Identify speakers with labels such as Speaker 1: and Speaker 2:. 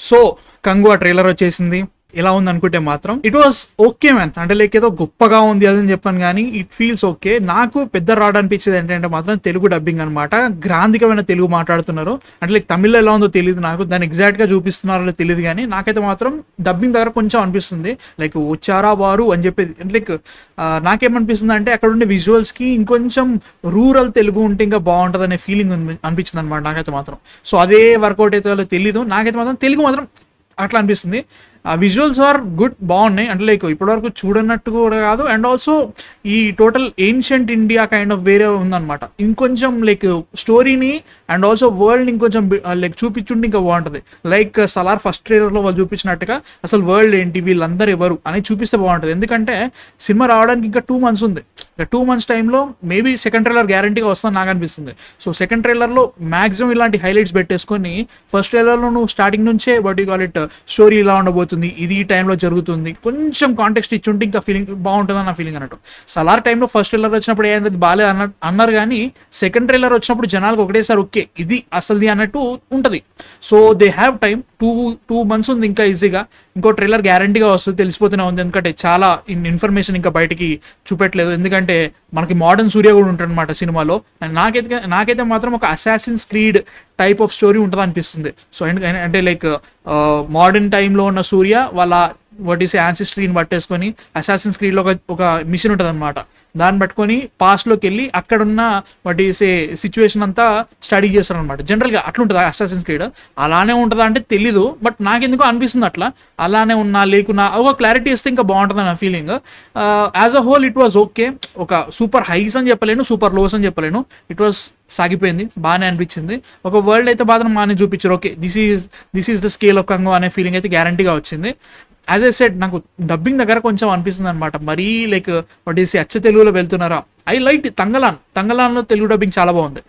Speaker 1: So Kanguva trailer వచ్చేసింది. ఎలా ఉంది అనుకుంటే మాత్రం ఇట్ వాస్ ఓకే మ్యాన్. అంటే లైక్ ఏదో గొప్పగా ఉంది అదని చెప్పాను కానీ ఇట్ ఫీల్స్ ఓకే. నాకు పెద్ద రాడ్ అనిపించేది ఏంటంటే మాత్రం తెలుగు డబ్బింగ్ అనమాట. గ్రాంధికమైన తెలుగు మాట్లాడుతున్నారు. అంటే లైక్ తమిళ్లో ఎలా ఉందో తెలియదు నాకు, దాన్ని ఎగ్జాక్ట్గా చూపిస్తున్నారో తెలియదు కానీ నాకైతే మాత్రం డబ్బింగ్ దగ్గర కొంచెం అనిపిస్తుంది లైక్ వచ్చారా వారు అని చెప్పేది. అంటే లైక్ నాకేమనిపిస్తుంది అంటే అక్కడ ఉండే విజువల్స్కి ఇంకొంచెం రూరల్ తెలుగు ఉంటే ఇంకా బాగుంటుంది అనే ఫీలింగ్ అనిపించింది అనమాట నాకైతే మాత్రం. సో అదే వర్కౌట్ అయితే తెలీదు, నాకైతే మాత్రం తెలుగు మాత్రం అట్లా అనిపిస్తుంది. ఆ విజువల్స్ ఆర్ గుడ్, బాగున్నాయి. అంటే లైక్ ఇప్పటివరకు చూడనట్టు కూడా కాదు. అండ్ ఆల్సో ఈ total ancient India kind of వేరే ఉందన్నమాట. ఇంకొంచెం లైక్ స్టోరీని అండ్ ఆల్సో వరల్డ్ ఇంకొంచెం లైక్ చూపించుంటే ఇంకా బాగుంటుంది. లైక్ సలార్ ఫస్ట్ ట్రైలర్లో వాళ్ళు చూపించినట్టుగా అసలు వరల్డ్ ఏంటి, వీళ్ళందరూ ఎవరు అని చూపిస్తే బాగుంటుంది. ఎందుకంటే సినిమా రావడానికి ఇంకా 2 months ఉంది. 2 months టైంలో మేబీ సెకండ్ ట్రైలర్ గ్యారంటీగా వస్తుందని నాకు అనిపిస్తుంది. సో సెకండ్ ట్రైలర్లో మ్యాక్సిమం ఇలాంటి హైలైట్స్ పెట్టేసుకొని ఫస్ట్ ట్రైలర్లో నువ్వు స్టార్టింగ్ నుంచే what you call it story ఇలా ఉండబోతుంది, ఇది ఈ టైంలో జరుగుతుంది, కొంచెం కాంటెక్స్ట్ ఇచ్చుంటే ఇంకా ఫీలింగ్ బాగుంటుంది అన్న ఫీలింగ్ అన్నట్టు. సలార్ టైంలో ఫస్ట్ ట్రైలర్ వచ్చినప్పుడు ఏంది బాలే అన్నారు కానీ సెకండ్ ట్రైలర్ వచ్చినప్పుడు జనాలకు ఒకటేసారి ఓకే ఇది అసలుది అన్నట్టు ఉంటుంది. So they have time, 2 months ఉంది ఇంకా ఈజీగా. ఇంకో ట్రైలర్ గ్యారంటీగా వస్తుంది, తెలిసిపోతూనే ఉంది. ఎందుకంటే చాలా ఇన్ఫర్మేషన్ ఇంకా బయటికి చూపెట్టలేదు. ఎందుకంటే మనకి మోడర్న్ సూర్య కూడా ఉంటుంది అనమాట సినిమాలో. అండ్ నాకైతే మాత్రం ఒక assassins creed type of story ఉంటుంది అనిపిస్తుంది. సో అంటే లైక్ మోడర్న్ టైంలో ఉన్న సూర్య వాళ్ళ వాట్ ఈస్ యాన్సిస్ట్రీని పట్టేసుకొని అసాసిన్స్ క్రీడ్లో ఒక మిషన్ ఉంటుంది అనమాట. దాన్ని పట్టుకొని పాస్ట్లోకి వెళ్ళి అక్కడున్న వాట్ ఈస్ ఏ సిచ్యువేషన్ అంతా స్టడీ చేస్తారు అనమాట. జనరల్గా అట్లుంటుంది అసాసిన్స్ క్రీడ్. అలానే ఉంటుందా అంటే తెలీదు, బట్ నాకెందుకో అనిపిస్తుంది అట్లా. అలానే ఉన్నా లేకున్నా ఒక క్లారిటీ ఇస్తే ఇంకా బాగుంటుంది నా feeling. As a whole it was okay. ఒక సూపర్ హైస్ అని చెప్పలేను, సూపర్ లోస్ అని చెప్పలేను. ఇట్ వాజ్ సాగిపోయింది, బాగానే అనిపించింది. ఒక వరల్డ్ అయితే మాత్రం బాగానే చూపించారు. Okay this is the scale of Congo అనే ఫీలింగ్ అయితే గ్యారంటీగా వచ్చింది. యాజ్ ఐ సెడ్ నాకు డబ్బింగ్ దగ్గర కొంచెం అనిపిస్తుంది అనమాట. మరీ లైక్ వాట్ ఈస్ అచ్చ తెలుగులో వెళ్తున్నారా. ఐ లైక్ తంగలాన్లో తెలుగు డబ్బింగ్ చాలా బాగుంది.